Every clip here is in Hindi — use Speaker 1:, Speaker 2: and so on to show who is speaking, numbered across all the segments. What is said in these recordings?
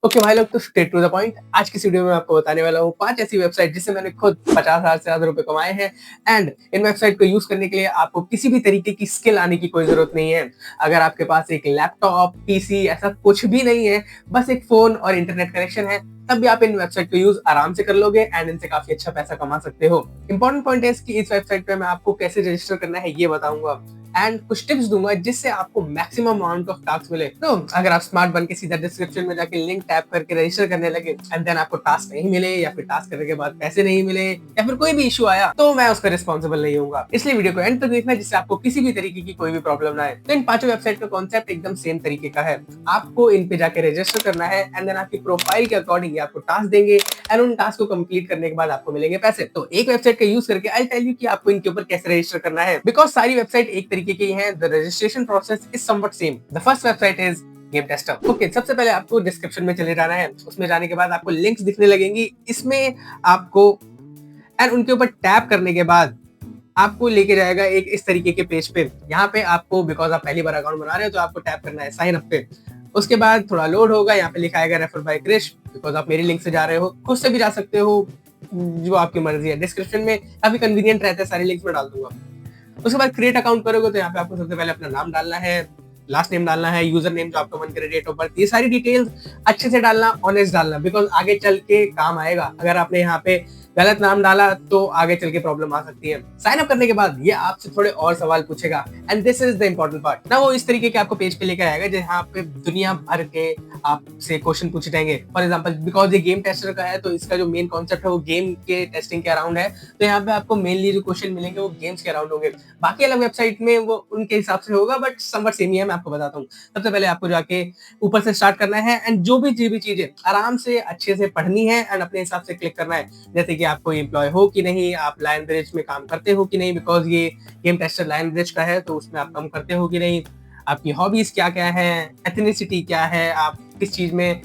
Speaker 1: ओके भाई लोग, तो स्ट्रेट टू द पॉइंट। आज की इस वीडियो में मैं आपको बताने वाला हूँ 5 ऐसी वेबसाइट जिससे मैंने खुद 50,000 से ज्यादा रुपए कमाए हैं। एंड इन वेबसाइट को यूज करने के लिए आपको किसी भी तरीके की स्किल आने की कोई जरूरत नहीं है। अगर आपके पास एक लैपटॉप, पीसी ऐसा कुछ भी नहीं है, बस एक फोन और इंटरनेट कनेक्शन है, तब भी आप इन वेबसाइट को यूज आराम से कर लोगे एंड इनसे काफी अच्छा पैसा कमा सकते हो। इंपॉर्टेंट पॉइंट है कि इस वेबसाइट पे मैं आपको कैसे रजिस्टर करना है ये बताऊंगा एंड कुछ टिप्स दूंगा जिससे आपको मैक्सिमम अमाउंट ऑफ टास्क मिले। तो अगर आप स्मार्ट बन के सीधा डिस्क्रिप्शन में जाके लिंक टैप करके रजिस्टर करने लगे एंड देन आपको टास्क नहीं मिले या फिर टास्क करने के बाद पैसे नहीं मिले या फिर कोई भी इशू आया, तो मैं उसका रिस्पॉन्सिबल नहीं हूँ। इसलिए वीडियो को एंड तक देखना जिससे आपको किसी भी तरीके की कोई भी प्रॉब्लम ना आए। तो इन पांचों वेबसाइट का कॉन्सेप्ट एकदम सेम तरीके का है। आपको इन पे जाके रजिस्टर करना है एंड देन आपकी प्रोफाइल के अकॉर्डिंग आपको टास्क देंगे एंड उन टास्क को कंप्लीट करने के बाद आपको मिलेंगे पैसे। तो एक वेबसाइट का यूज करके आई टेल यू कि आपको इनके ऊपर कैसे रजिस्टर करना है, बिकॉज सारी वेबसाइट एक तरीके की है। The registration process is somewhat same. The first website is game tester. Okay, सबसे पहले आपको डिस्क्रिप्शन में चले जाना है। उसमें जाने के बाद आपको लिंक्स दिखने लगेंगी। इसमें आपको एंड उनके ऊपर टैप करने के बाद आपको लेके जाएगा एक इस तरीके के पेज पे। यहाँ पे आपको, बिकॉज आप पहली बार अकाउंट बना रहे हो, तो आपको टैप करना है साइन अप पे। उसके बाद थोड़ा लोड होगा, यहाँ पे लिखा आएगा रेफर बाय क्रिश, बिकॉज आप मेरी लिंक से जा रहे हो, खुद से भी जा सकते हो, जो आपकी मर्जी है। डिस्क्रिप्शन में काफी कन्वीनियंट रहता है, सारी लिंक्स में डाल दूंगा। उसके बाद क्रिएट अकाउंट करोगे तो यहाँ पे आपको सबसे पहले अपना नाम डालना है, लास्ट नेम डालना है, यूजर नेम जो आपका मन करे, डेट ऑफ बर्थ, ये सारी डिटेल्स अच्छे से डालना, ऑनेस्ट डालना, बिकॉज आगे चल के काम आएगा। अगर आपने यहाँ पे गलत नाम डाला तो आगे चल के प्रॉब्लम आ सकती है। साइन अप करने के बाद ये आपसे थोड़े और सवाल पूछेगा and this is the important part ना। वो इस तरीके के आपको पेज पे लेकर आएगा जहाँ पे दुनिया भर के आपसे क्वेश्चन पूछे जाएंगे। फॉर एग्जांपल, बिकॉज ये गेम टेस्टर का है तो इसका जो मेन कॉन्सेप्ट है वो गेम के टेस्टिंग के अराउंड है, तो यहाँ पे आपको मेनली जो क्वेश्चन मिलेंगे वो गेम्स के अराउंड होंगे। बाकी अलग वेबसाइट में वो उनके हिसाब से होगा, बट समवट सेम ही है। मैं आपको बताता हूँ। सबसे पहले आपको जाके ऊपर से स्टार्ट करना है एंड जो भी चीजें आराम से अच्छे से पढ़नी है एंड अपने हिसाब से क्लिक करना है। जैसे कि आपको एम्प्लॉय हो कि नहीं, आप लायन ब्रिज में काम करते हो कि नहीं, बिकॉज ये गेम टेस्टर लायन ब्रिज का है तो उसमें आप काम करते हो कि नहीं, आपकी हॉबीज क्या क्या है, एथनिसिटी क्या है, आप किस चीज में,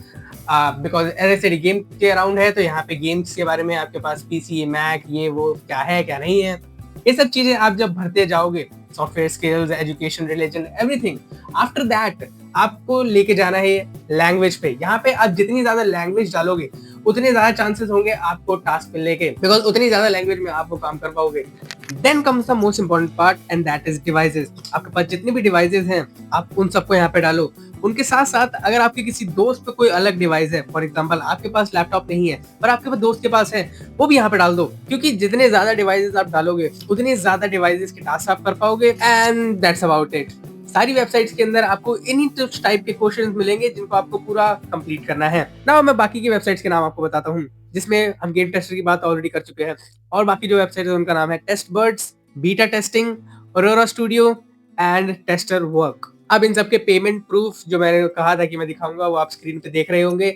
Speaker 1: बिकॉज एज गेम के अराउंड है तो यहाँ पे गेम्स के बारे में आपके पास पीसी, मैक, ये वो क्या है क्या नहीं है, ये सब चीजें आप जब भरते जाओगे, software skills, education, religion, everything. After that आपको लेके जाना है लैंग्वेज पे। यहाँ पे आप जितनी ज्यादा लैंग्वेज डालोगे उतने ज्यादा चांसेस होंगे आपको टास्क मिलने के, बिकॉज उतनी ज्यादा लैंग्वेज में आप वो काम कर पाओगे। Then comes the most important part and that is devices. आपके पास जितने भी डिवाइसेस हैं आप उन सबको यहाँ पे डालो। उनके साथ साथ अगर आपके किसी दोस्त पे कोई अलग डिवाइस है, फॉर एग्जांपल आपके पास लैपटॉप नहीं है पर आपके पास दोस्त के पास है, वो भी यहाँ पे डाल दो, क्योंकि जितने ज्यादा डिवाइसेस आप डालोगे उतने ज्यादा डिवाइसेस के टास्क आप कर पाओगे। And that's about it. सारी वेबसाइट्स के अंदर आपको इन्हीं टाइप के क्वेश्चंस मिलेंगे जिनको आपको पूरा कंप्लीट करना है। ना मैं बाकी की वेबसाइट्स के नाम आपको बताता हूँ, जिसमें हम गेम टेस्टर की बात ऑलरेडी कर चुके हैं। और बाकी जो वेबसाइट है उनका नाम है taste buds, beta testing, aurora studio and tester work. अब इन सबके पेमेंट प्रूफ जो मैंने कहा था कि मैं दिखाऊंगा वो आप स्क्रीन पे देख रहे होंगे।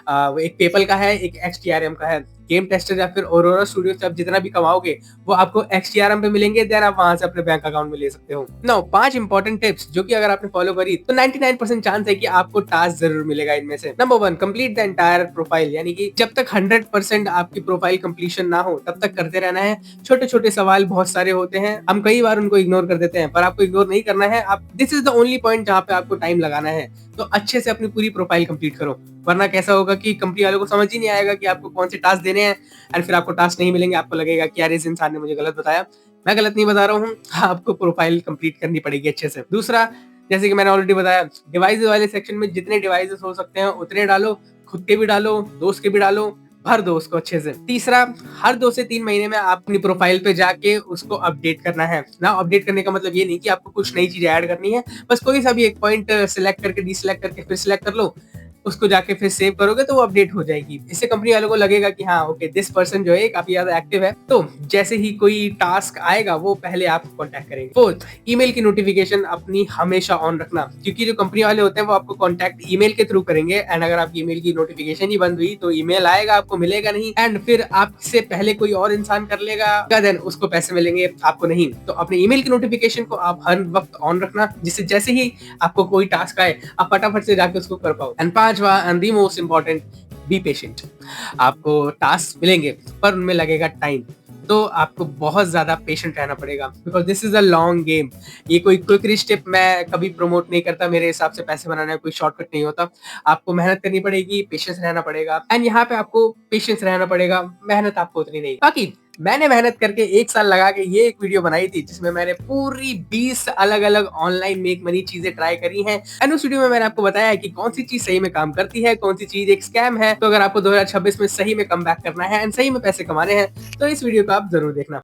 Speaker 1: वो एक पेपल का है, एक एक्सटीआरएम का है। गेम टेस्टर या फिर ऑरोरा स्टूडियो से आप जितना भी कमाओगे वो आपको एक्सटीआरएम पे मिलेंगे, देन आप वहां से अपने बैंक अकाउंट में ले सकते हो। नाउ 5 इंपॉर्टेंट टिप्स जो कि अगर आपने फॉलो करी तो 99% चांस है कि आपको टास्क जरूर मिलेगा इनमें से। Number 1, complete the entire profile, यानी कि जब तक 100% आपकी प्रोफाइल कंप्लीशन ना हो तब तक करते रहना है। छोटे छोटे सवाल बहुत सारे होते हैं, हम कई बार उनको इग्नोर कर देते हैं, पर आपको इग्नोर नहीं करना है। आप this is the only point जहाँ पे आपको टाइम लगाना है। तो अच्छे से अपनी पूरी प्रोफाइल कंप्लीट करो, वरना कैसा होगा कि कंपनी वालों को समझ ही नहीं आएगा कि आपको कौन से टास्क देने हैं एंड फिर आपको टास्क नहीं मिलेंगे। आपको लगेगा कि यार इस इंसान ने मुझे गलत बताया। मैं गलत नहीं बता रहा हूँ, आपको प्रोफाइल कंप्लीट करनी पड़ेगी अच्छे से। दूसरा, जैसे कि मैंने ऑलरेडी बताया, डिवाइसेस वाले सेक्शन में जितने डिवाइसेस हो सकते हैं उतने डालो, खुद के भी डालो, दोस्त के भी डालो, भर दो उसको अच्छे से। तीसरा, हर 2 से 3 महीने में आप अपनी प्रोफाइल पे जाके उसको अपडेट करना है ना। अपडेट करने का मतलब ये नहीं कि आपको कुछ नई चीजें ऐड करनी है, बस कोई सा भी एक पॉइंट सिलेक्ट करके डिसलेक्ट करके फिर सिलेक्ट कर लो, उसको जाके फिर सेव करोगे तो वो अपडेट हो जाएगी। इससे कंपनी वालों को लगेगा कि हाँ ओके, दिस पर्सन जो है काफी ज्यादा एक्टिव है, तो जैसे ही कोई टास्क आएगा वो पहले आपको कांटेक्ट करेंगे। फोर्थ, ईमेल की नोटिफिकेशन अपनी हमेशा ऑन रखना, क्योंकि जो कंपनी वाले होते हैं वो आपको कांटेक्ट ईमेल के थ्रू करेंगे एंड अगर आपकी ईमेल की नोटिफिकेशन ही बंद हुई तो ईमेल आएगा, आपको मिलेगा नहीं एंड फिर आपसे पहले कोई और इंसान कर लेगा, देन उसको पैसे मिलेंगे, आपको नहीं। तो अपने ईमेल की नोटिफिकेशन को आप हर वक्त ऑन रखना, जिससे जैसे ही आपको कोई टास्क आए आप फटाफट से जाके उसको कर पाओ। एंड पांचवा and the most important, be patient. आपको टास्क मिलेंगे पर उनमें लगेगा टाइम। तो आपको बहुत ज़्यादा पेशेंट रहना पड़ेगा because this is a long game. ये कोई क्विक रिच टिप मैं कभी प्रमोट नहीं करता, मेरे हिसाब से पैसे बनाने का कोई शॉर्टकट नहीं होता। आपको मेहनत करनी पड़ेगी, पेशेंस रहना पड़ेगा एंड यहाँ पे आपको पेशेंस रहना पड़ेगा, मेहनत आपको उतनी नहीं। बाकी मैंने मेहनत करके 1 साल लगा के ये एक वीडियो बनाई थी जिसमें मैंने पूरी 20 अलग-अलग ऑनलाइन मेक मनी चीज़ें ट्राई करी हैं एंड उस वीडियो में मैंने आपको बताया है कि कौन-सी चीज़ सही में काम करती है, कौन-सी चीज़ एक स्कैम है। तो अगर आपको 2026 में सही में कमबैक करना है एंड सही में पैसे कमाने हैं, तो इस वीडियो को आप ज़रूर देखना।